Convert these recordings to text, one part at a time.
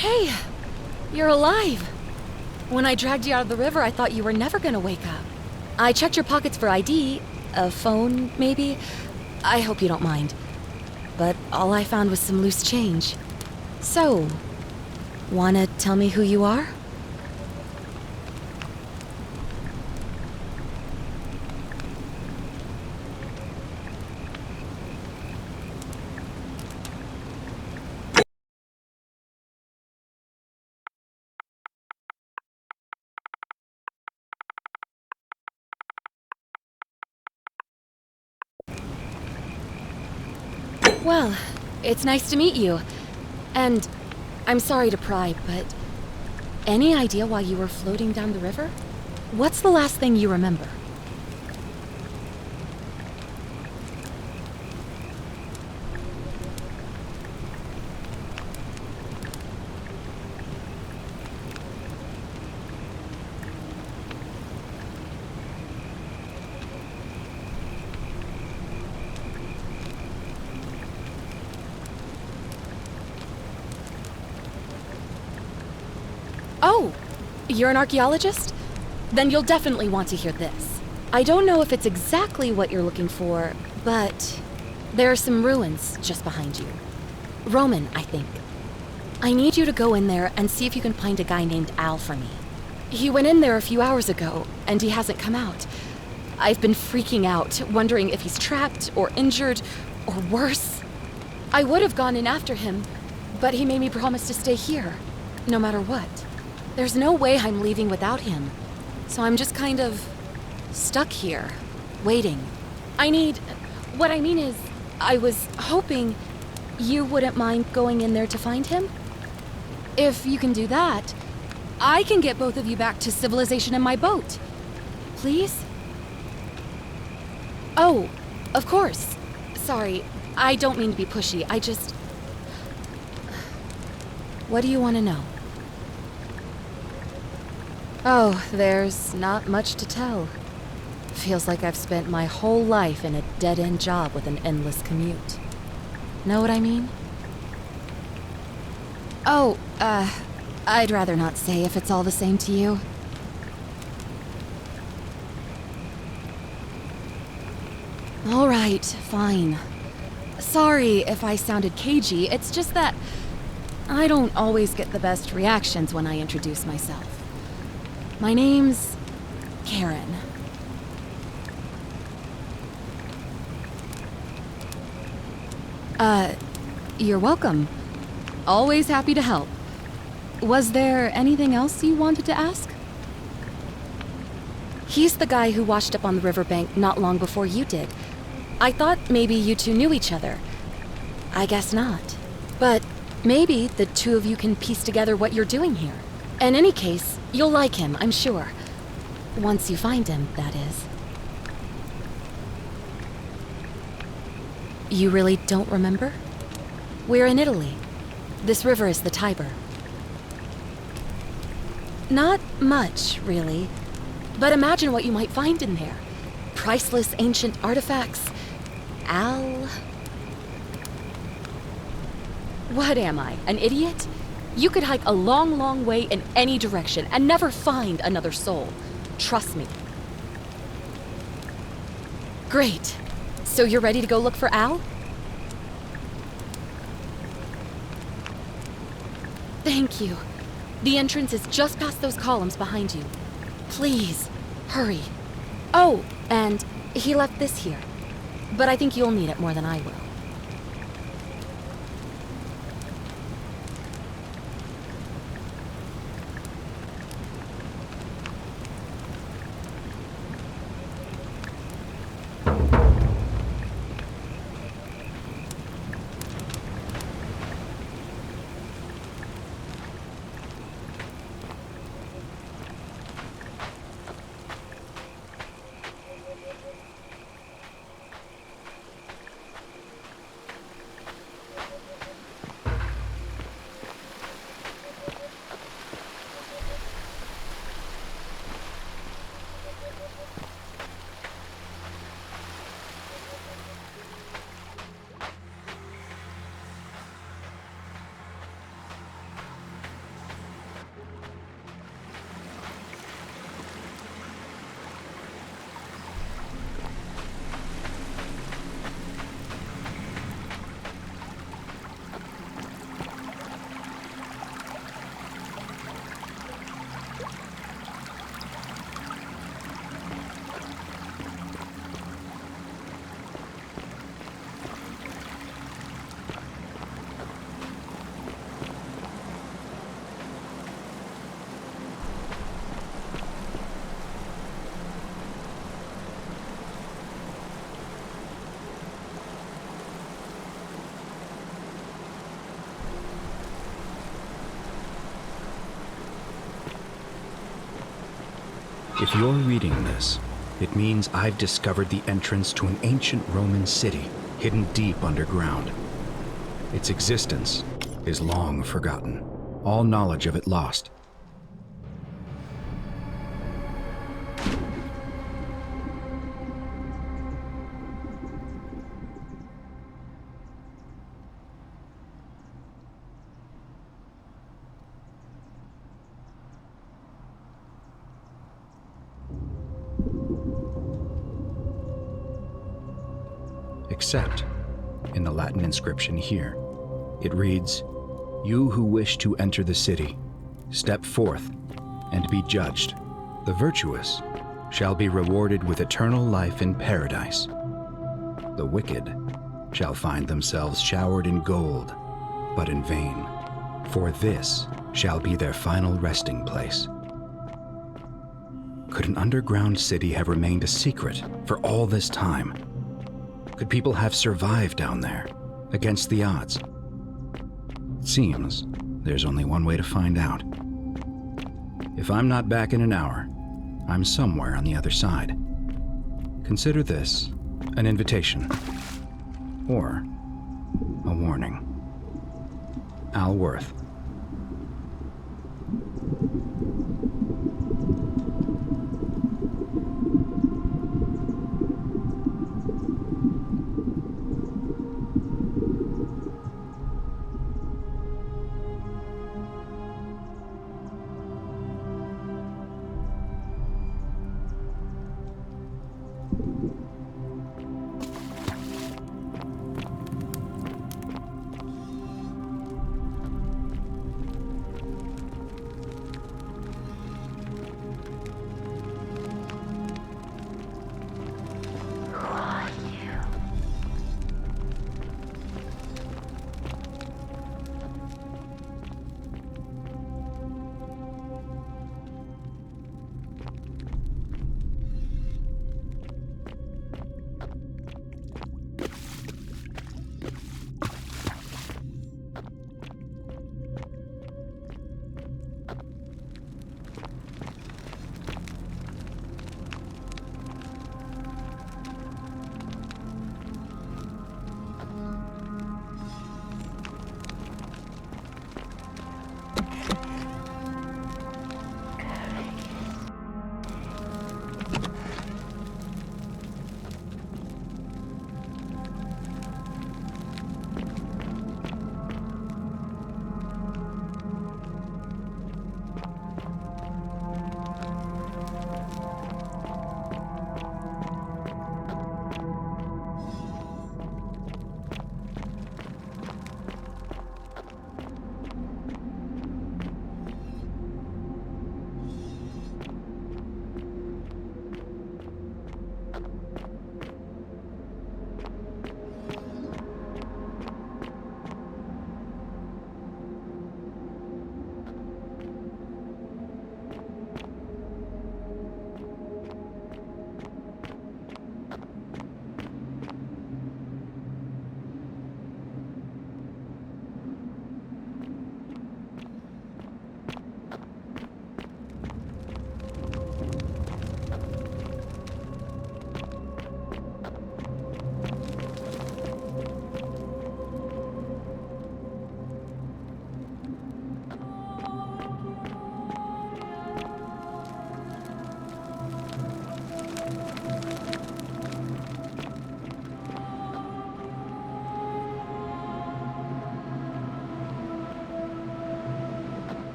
Hey, you're alive. When I dragged you out of the river, I thought you were never gonna wake up. I checked your pockets for ID, a phone, maybe. I hope you don't mind. But all I found was some loose change. So, wanna tell me who you are? Well, it's nice to meet you. And I'm sorry to pry, but any idea why you were floating down the river? What's the last thing you remember? Oh, you're an archaeologist? Then you'll definitely want to hear this. I don't know if it's exactly what you're looking for, but there are some ruins just behind you. Roman, I think. I need you to go in there and see if you can find a guy named Al for me. He went in there a few hours ago, and he hasn't come out. I've been freaking out, wondering if he's trapped or injured or worse. I would have gone in after him, but he made me promise to stay here, no matter what. There's no way I'm leaving without him, so I'm just kind of stuck here, waiting. What I mean is, I was hoping you wouldn't mind going in there to find him. If you can do that, I can get both of you back to civilization in my boat. Please? Oh, of course. Sorry, I don't mean to be pushy, What do you want to know? Oh, there's not much to tell. Feels like I've spent my whole life in a dead-end job with an endless commute. Know what I mean? Oh, I'd rather not say if it's all the same to you. All right, fine. Sorry if I sounded cagey, it's just that I don't always get the best reactions when I introduce myself. My name's Karen. You're welcome. Always happy to help. Was there anything else you wanted to ask? He's the guy who washed up on the riverbank not long before you did. I thought maybe you two knew each other. I guess not. But maybe the two of you can piece together what you're doing here. In any case, you'll like him, I'm sure. Once you find him, that is. You really don't remember? We're in Italy. This river is the Tiber. Not much, really. But imagine what you might find in there. Priceless ancient artifacts. Al... What am I, an idiot? You could hike a long, long way in any direction and never find another soul. Trust me. Great. So you're ready to go look for Al? Thank you. The entrance is just past those columns behind you. Please, hurry. Oh, and he left this here. But I think you'll need it more than I will. If you're reading this, it means I've discovered the entrance to an ancient Roman city hidden deep underground. Its existence is long forgotten, all knowledge of it lost. Except in the Latin inscription here. It reads, "You who wish to enter the city, step forth and be judged. The virtuous shall be rewarded with eternal life in paradise. The wicked shall find themselves showered in gold, but in vain, for this shall be their final resting place." Could an underground city have remained a secret for all this time? Could people have survived down there, against the odds? It seems there's only one way to find out. If I'm not back in an hour, I'm somewhere on the other side. Consider this an invitation, or a warning. Al Worth.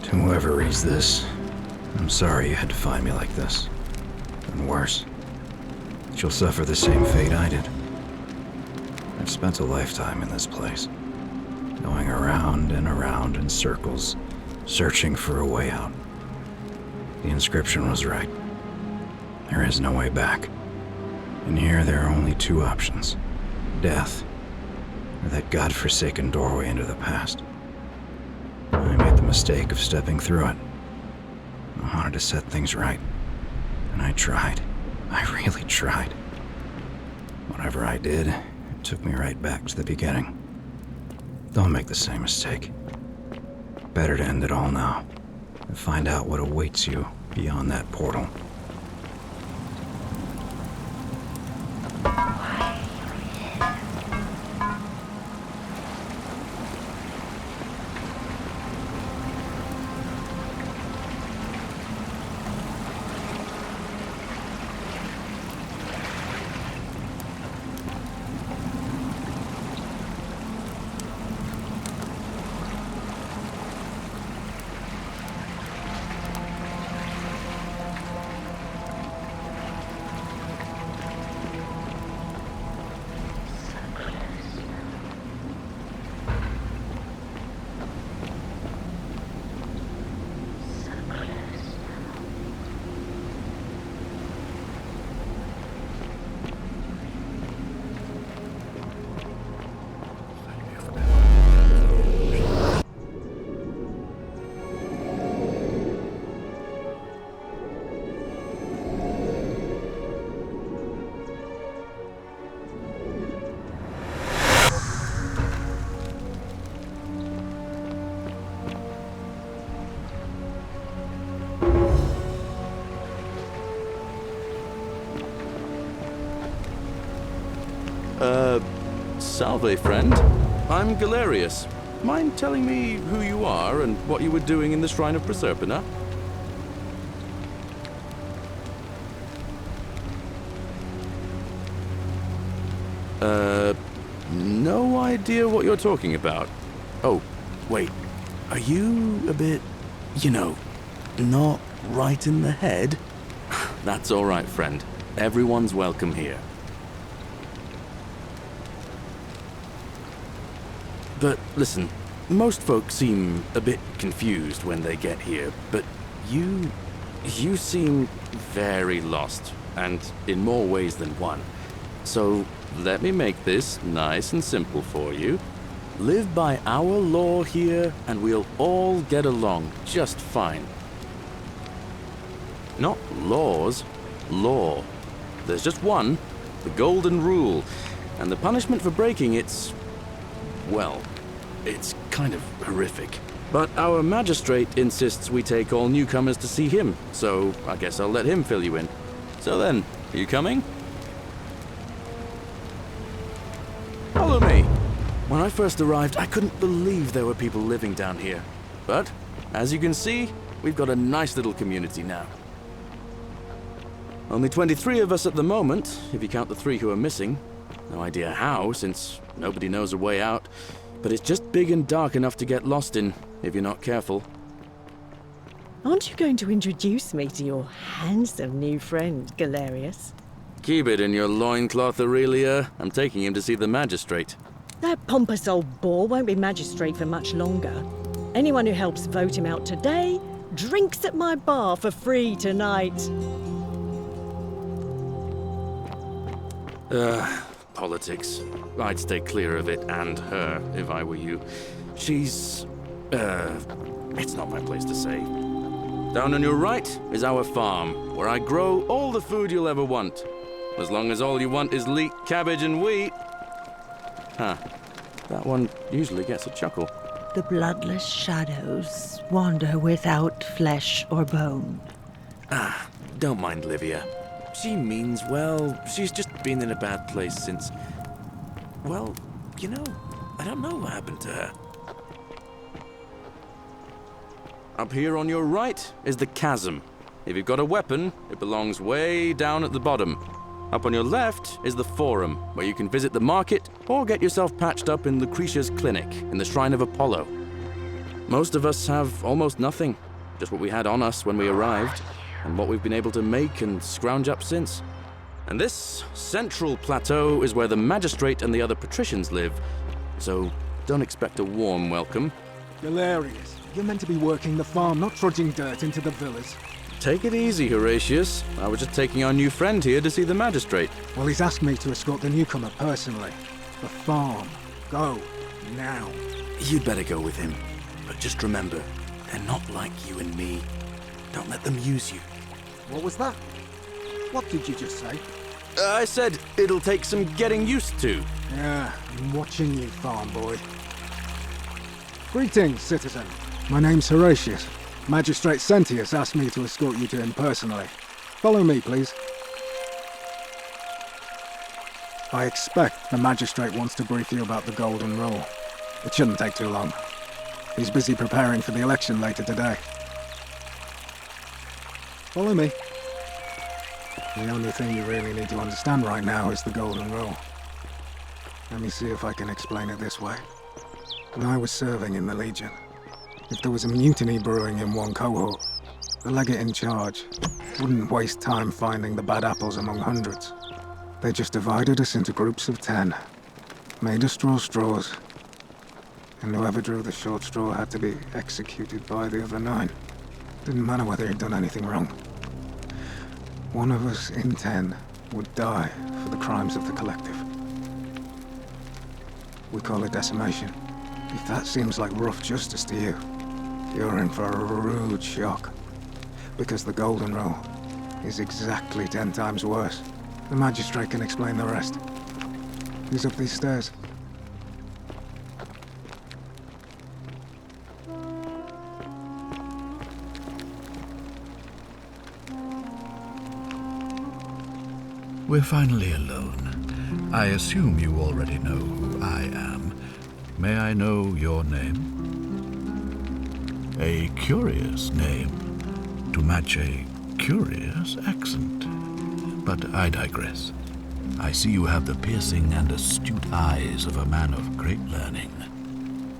To whoever reads this, I'm sorry you had to find me like this. And worse, she'll suffer the same fate I did. I've spent a lifetime in this place, going around and around in circles, searching for a way out. The inscription was right. There is no way back. And here there are only two options: death, or that godforsaken doorway into the past. I made the mistake of stepping through it. I wanted to set things right, and I tried. I really tried. Whatever I did, it took me right back to the beginning. Don't make the same mistake. Better to end it all now, and find out what awaits you beyond that portal. Salve, friend. I'm Galerius. Mind telling me who you are and what you were doing in the Shrine of Proserpina? No idea what you're talking about. Oh, wait. Are you a bit, not right in the head? That's all right, friend. Everyone's welcome here. But listen, most folks seem a bit confused when they get here, but you seem very lost, and in more ways than one. So let me make this nice and simple for you. Live by our law here, and we'll all get along just fine. Not laws, law. There's just one, the Golden Rule, and the punishment for breaking it's... well, it's kind of horrific. But our magistrate insists we take all newcomers to see him, so I guess I'll let him fill you in. So then, are you coming? Follow me. When I first arrived, I couldn't believe there were people living down here. But, as you can see, we've got a nice little community now. Only 23 of us at the moment, if you count the 3 who are missing. No idea how, since nobody knows a way out. But it's just big and dark enough to get lost in, if you're not careful. Aren't you going to introduce me to your handsome new friend, Galerius? Keep it in your loincloth, Aurelia. I'm taking him to see the magistrate. That pompous old bore won't be magistrate for much longer. Anyone who helps vote him out today drinks at my bar for free tonight. Politics. I'd stay clear of it and her, if I were you. She's... it's not my place to say. Down on your right is our farm, where I grow all the food you'll ever want. As long as all you want is leek, cabbage, and wheat. Huh. That one usually gets a chuckle. The bloodless shadows wander without flesh or bone. Don't mind Livia. She means well. She's just been in a bad place since... well, I don't know what happened to her. Up here on your right is the chasm. If you've got a weapon, it belongs way down at the bottom. Up on your left is the forum, where you can visit the market or get yourself patched up in Lucretia's clinic in the Shrine of Apollo. Most of us have almost nothing, just what we had on us when we arrived, and what we've been able to make and scrounge up since. And this central plateau is where the magistrate and the other patricians live, so don't expect a warm welcome. Hilarious. You're meant to be working the farm, not trudging dirt into the villas. Take it easy, Horatius. I was just taking our new friend here to see the magistrate. Well, he's asked me to escort the newcomer personally. The farm. Go. Now. You'd better go with him. But just remember, they're not like you and me. Don't let them use you. What was that? What did you just say? I said it'll take some getting used to. Yeah, I'm watching you, farm boy. Greetings, citizen. My name's Horatius. Magistrate Sentius asked me to escort you to him personally. Follow me, please. I expect the magistrate wants to brief you about the Golden Rule. It shouldn't take too long. He's busy preparing for the election later today. Follow me. The only thing you really need to understand right now is the Golden Rule. Let me see if I can explain it this way. When I was serving in the Legion, if there was a mutiny brewing in one cohort, the legate in charge wouldn't waste time finding the bad apples among hundreds. They just divided us into groups of 10, made us draw straws, and whoever drew the short straw had to be executed by the other 9. Didn't matter whether he'd done anything wrong. One of us in 10 would die for the crimes of the collective. We call it decimation. If that seems like rough justice to you, you're in for a rude shock. Because the Golden Rule is exactly 10 times worse. The magistrate can explain the rest. He's up these stairs. We're finally alone. I assume you already know who I am. May I know your name? A curious name, to match a curious accent. But I digress. I see you have the piercing and astute eyes of a man of great learning.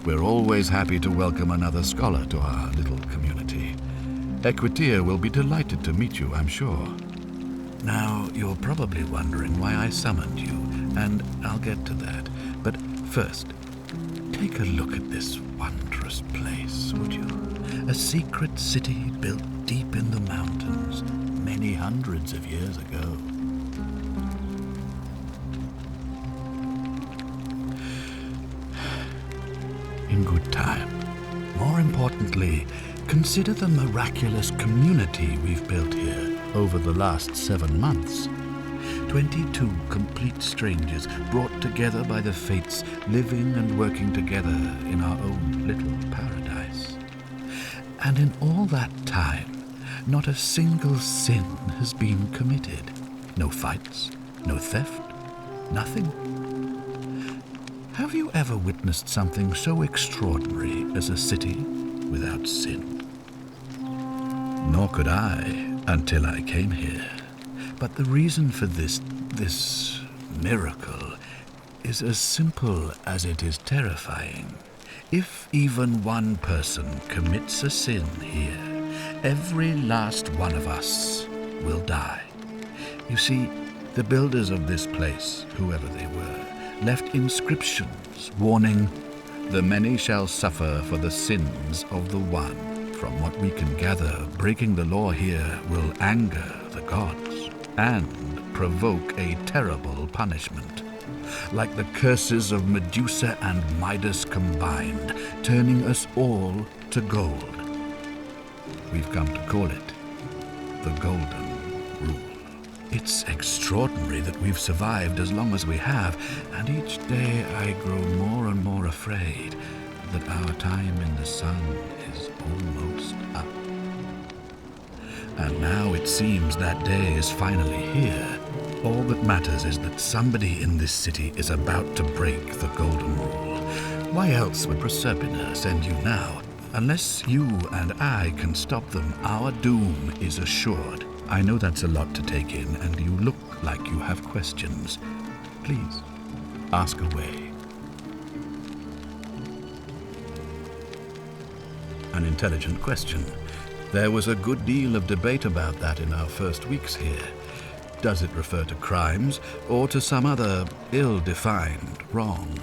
We're always happy to welcome another scholar to our little community. Equitia will be delighted to meet you, I'm sure. Now, you're probably wondering why I summoned you, and I'll get to that. But first, take a look at this wondrous place, would you? A secret city built deep in the mountains, many hundreds of years ago. In good time. More importantly, consider the miraculous community we've built here over the last 7 months. 22 complete strangers brought together by the fates, living and working together in our own little paradise. And in all that time, not a single sin has been committed. No fights, no theft, nothing. Have you ever witnessed something so extraordinary as a city without sin? Nor could I until I came here. But the reason for this miracle is as simple as it is terrifying. If even one person commits a sin here, every last one of us will die. You see, the builders of this place, whoever they were, left inscriptions warning, "The many shall suffer for the sins of the one." From what we can gather, breaking the law here will anger the gods and provoke a terrible punishment. Like the curses of Medusa and Midas combined, turning us all to gold. We've come to call it the Golden Rule. It's extraordinary that we've survived as long as we have, and each day I grow more and more afraid that our time in the sun is almost up. And now it seems that day is finally here. All that matters is that somebody in this city is about to break the Golden Rule. Why else would Proserpina send you now? Unless you and I can stop them, our doom is assured. I know that's a lot to take in, and you look like you have questions. Please, ask away. An intelligent question. There was a good deal of debate about that in our first weeks here. Does it refer to crimes or to some other ill-defined wrong?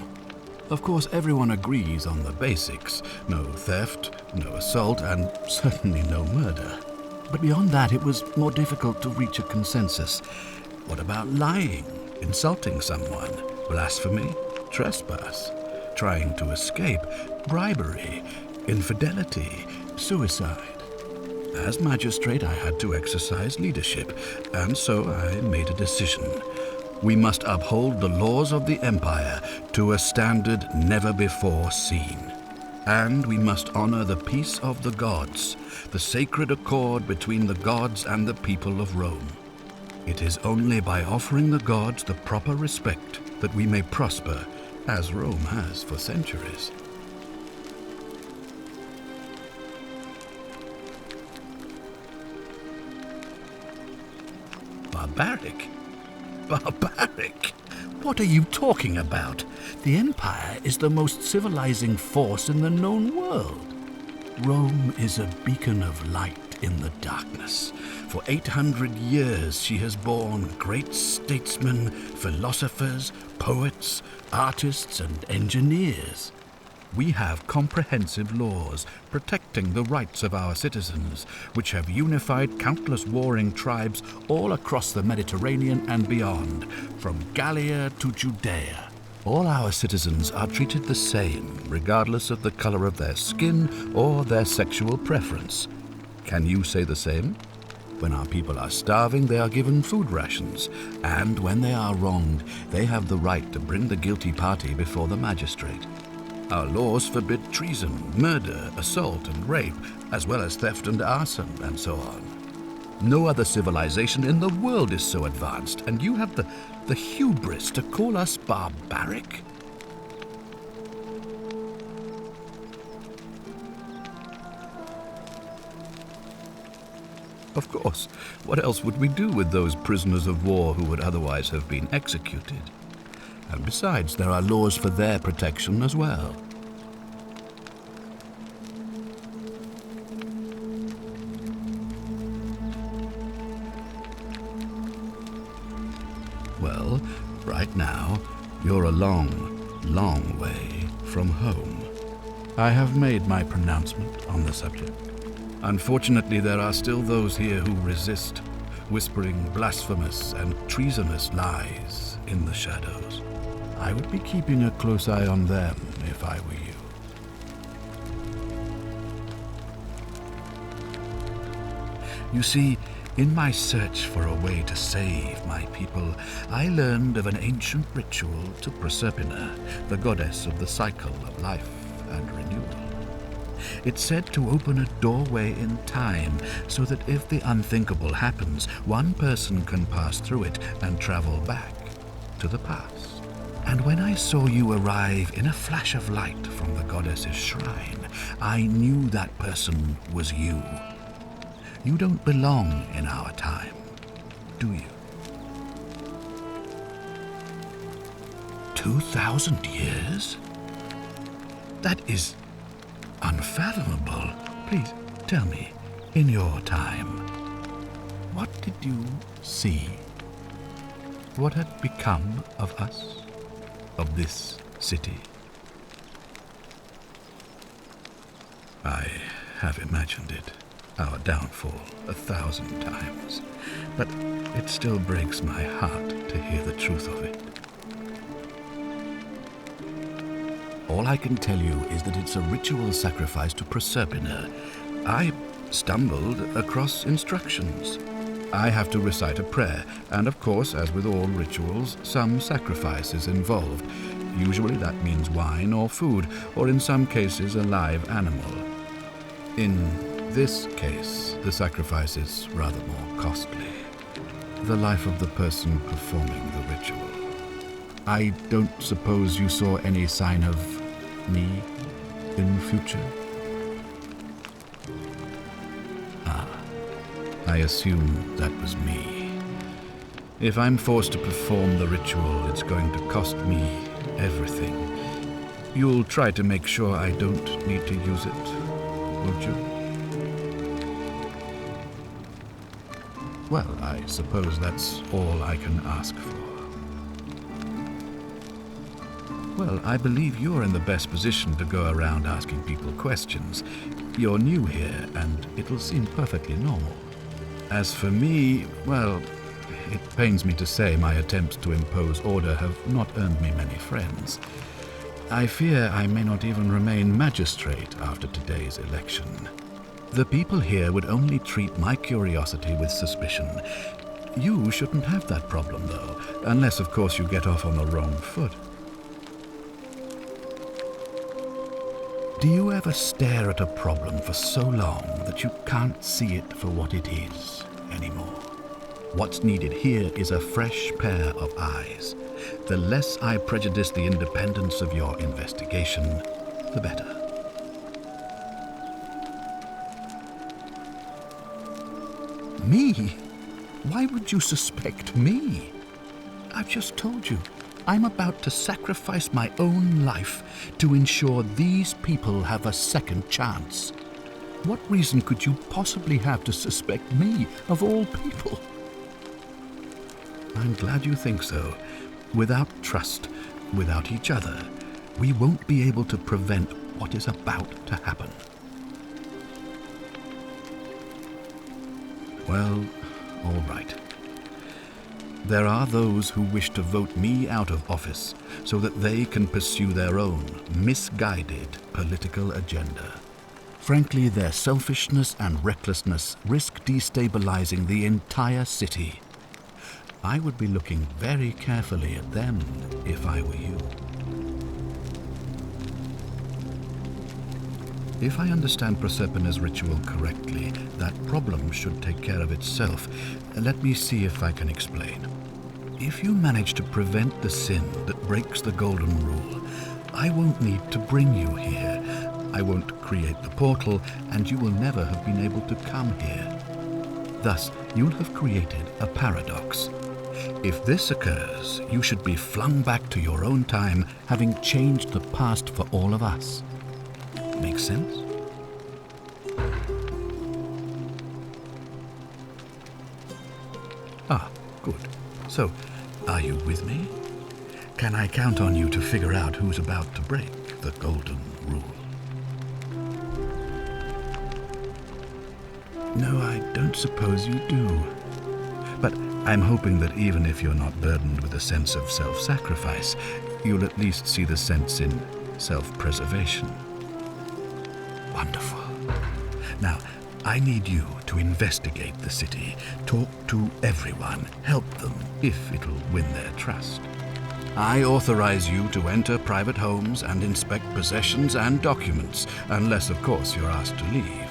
Of course, everyone agrees on the basics. No theft, no assault, and certainly no murder. But beyond that, it was more difficult to reach a consensus. What about lying, insulting someone, blasphemy, trespass, trying to escape, bribery, infidelity, suicide? As magistrate, I had to exercise leadership, and so I made a decision. We must uphold the laws of the Empire to a standard never before seen. And we must honor the peace of the gods, the sacred accord between the gods and the people of Rome. It is only by offering the gods the proper respect that we may prosper, as Rome has for centuries. Barbaric? Barbaric? What are you talking about? The Empire is the most civilizing force in the known world. Rome is a beacon of light in the darkness. For 800 years she has borne great statesmen, philosophers, poets, artists, and engineers. We have comprehensive laws protecting the rights of our citizens, which have unified countless warring tribes all across the Mediterranean and beyond, from Gallia to Judea. All our citizens are treated the same, regardless of the color of their skin or their sexual preference. Can you say the same? When our people are starving, they are given food rations, and when they are wronged, they have the right to bring the guilty party before the magistrate. Our laws forbid treason, murder, assault, and rape, as well as theft and arson, and so on. No other civilization in the world is so advanced, and you have the hubris to call us barbaric? Of course, what else would we do with those prisoners of war who would otherwise have been executed? And besides, there are laws for their protection as well. Well, right now, you're a long, long way from home. I have made my pronouncement on the subject. Unfortunately, there are still those here who resist, whispering blasphemous and treasonous lies in the shadows. I would be keeping a close eye on them if I were you. You see, in my search for a way to save my people, I learned of an ancient ritual to Proserpina, the goddess of the cycle of life and renewal. It's said to open a doorway in time so that if the unthinkable happens, one person can pass through it and travel back to the past. And when I saw you arrive in a flash of light from the goddess's shrine, I knew that person was you. You don't belong in our time, do you? 2,000 years? That is unfathomable. Please tell me, in your time, what did you see? What had become of us? Of this city? I have imagined it, our downfall, 1,000 times, but it still breaks my heart to hear the truth of it. All I can tell you is that it's a ritual sacrifice to Proserpina. I stumbled across instructions. I have to recite a prayer, and of course, as with all rituals, some sacrifice is involved. Usually that means wine or food, or in some cases a live animal. In this case, the sacrifice is rather more costly. The life of the person performing the ritual. I don't suppose you saw any sign of me in future? I assume that was me. If I'm forced to perform the ritual, it's going to cost me everything. You'll try to make sure I don't need to use it, won't you? Well, I suppose that's all I can ask for. Well, I believe you're in the best position to go around asking people questions. You're new here, and it'll seem perfectly normal. As for me, well, it pains me to say my attempts to impose order have not earned me many friends. I fear I may not even remain magistrate after today's election. The people here would only treat my curiosity with suspicion. You shouldn't have that problem, though, unless, of course, you get off on the wrong foot. Do you ever stare at a problem for so long that you can't see it for what it is anymore? What's needed here is a fresh pair of eyes. The less I prejudice the independence of your investigation, the better. Me? Why would you suspect me? I've just told you. I'm about to sacrifice my own life to ensure these people have a second chance. What reason could you possibly have to suspect me, of all people? I'm glad you think so. Without trust, without each other, we won't be able to prevent what is about to happen. Well, all right. There are those who wish to vote me out of office so that they can pursue their own misguided political agenda. Frankly, their selfishness and recklessness risk destabilizing the entire city. I would be looking very carefully at them if I were you. If I understand Proserpina's ritual correctly, that problem should take care of itself. Let me see if I can explain. If you manage to prevent the sin that breaks the Golden Rule, I won't need to bring you here. I won't create the portal, and you will never have been able to come here. Thus, you'll have created a paradox. If this occurs, you should be flung back to your own time, having changed the past for all of us. Make sense? Ah, good. So, are you with me? Can I count on you to figure out who's about to break the Golden Rule? No, I don't suppose you do. But I'm hoping that even if you're not burdened with a sense of self-sacrifice, you'll at least see the sense in self-preservation. Wonderful. Now, I need you to investigate the city, talk to everyone, help them if it'll win their trust. I authorize you to enter private homes and inspect possessions and documents, unless, of course, you're asked to leave.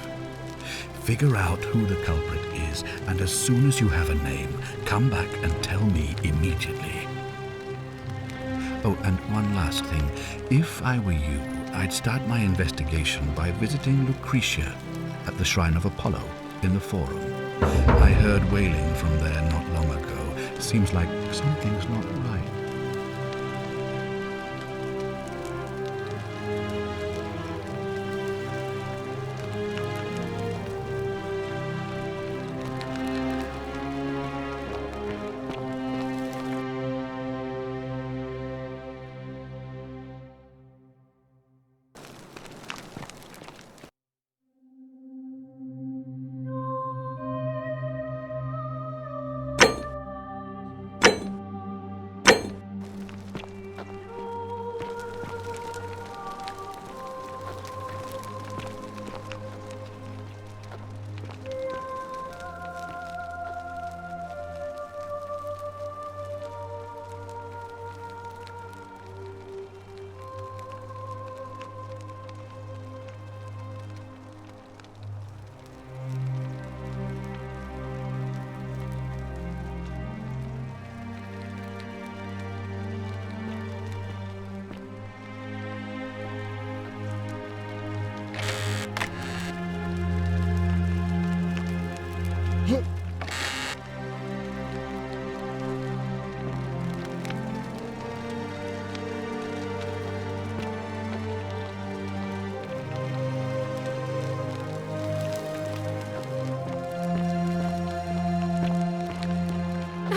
Figure out who the culprit is, and as soon as you have a name, come back and tell me immediately. Oh, and one last thing. If I were you, I'd start my investigation by visiting Lucretia at the Shrine of Apollo in the Forum. I heard wailing from there not long ago. Seems like something's not right.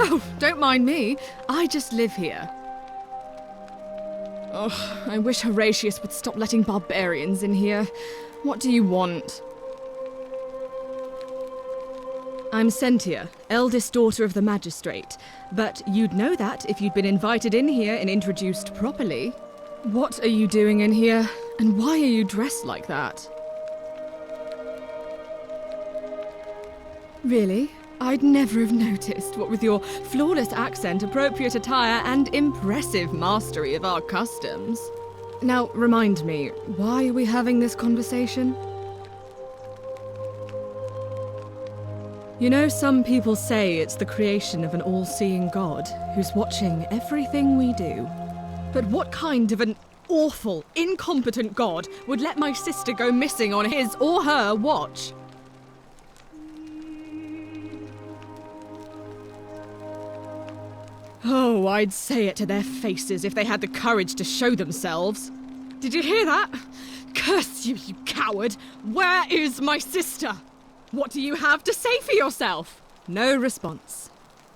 Oh, don't mind me. I just live here. Oh, I wish Horatius would stop letting barbarians in here. What do you want? I'm Sentia, eldest daughter of the magistrate. But you'd know that if you'd been invited in here and introduced properly. What are you doing in here? And why are you dressed like that? Really? I'd never have noticed, what with your flawless accent, appropriate attire, and impressive mastery of our customs. Now, remind me, why are we having this conversation? You know, some people say it's the creation of an all-seeing God who's watching everything we do. But what kind of an awful, incompetent God would let my sister go missing on his or her watch? Oh, I'd say it to their faces if they had the courage to show themselves. Did you hear that? Curse you, you coward! Where is my sister? What do you have to say for yourself? No response.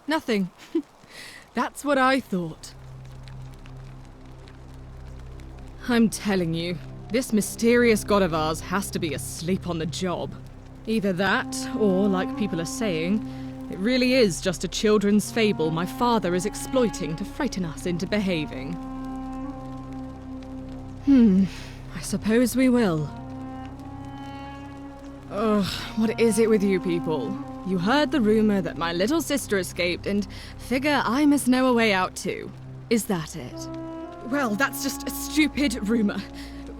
Nothing. That's what I thought. I'm telling you, this mysterious god of ours has to be asleep on the job. Either that, or, like people are saying, it really is just a children's fable my father is exploiting to frighten us into behaving. I suppose we will. Ugh, what is it with you people? You heard the rumor that my little sister escaped and figure I must know a way out too. Is that it? Well, that's just a stupid rumor.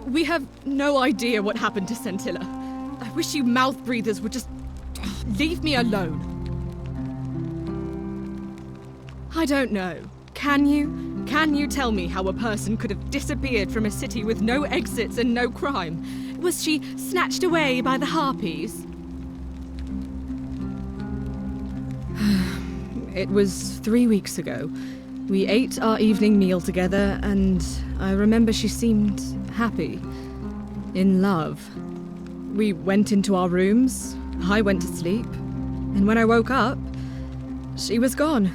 We have no idea what happened to Scintilla. I wish you mouth breathers would just leave me alone. I don't know. Can you? Can you tell me how a person could have disappeared from a city with no exits and no crime? Was she snatched away by the harpies? It was 3 weeks ago. We ate our evening meal together, and I remember she seemed happy. In love. We went into our rooms, I went to sleep, and when I woke up, she was gone.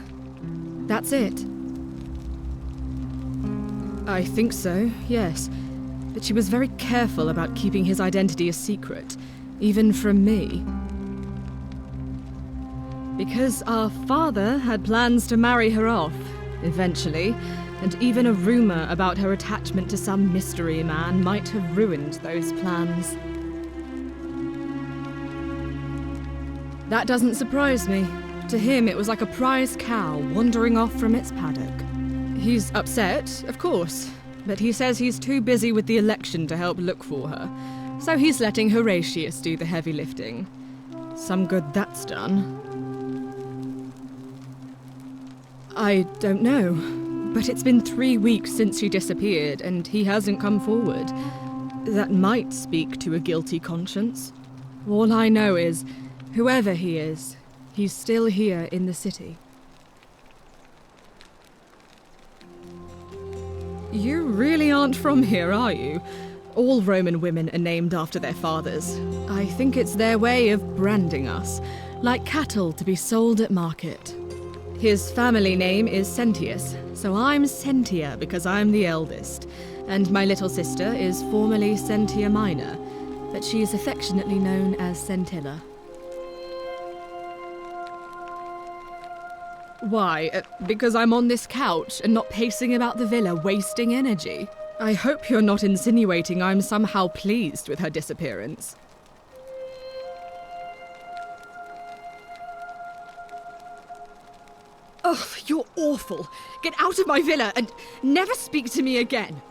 That's it. I think so, yes. But she was very careful about keeping his identity a secret, even from me. Because our father had plans to marry her off, eventually, and even a rumor about her attachment to some mystery man might have ruined those plans. That doesn't surprise me. To him, it was like a prize cow wandering off from its paddock. He's upset, of course, but he says he's too busy with the election to help look for her, so he's letting Horatius do the heavy lifting. Some good that's done. I don't know, but it's been 3 weeks since she disappeared, and he hasn't come forward. That might speak to a guilty conscience. All I know is, whoever he is, he's still here in the city. You really aren't from here, are you? All Roman women are named after their fathers. I think it's their way of branding us, like cattle to be sold at market. His family name is Sentius, so I'm Sentia because I'm the eldest, and my little sister is formerly Sentia Minor, but she is affectionately known as Scintilla. Why? Because I'm on this couch and not pacing about the villa, wasting energy? I hope you're not insinuating I'm somehow pleased with her disappearance. Oh, you're awful. Get out of my villa and never speak to me again.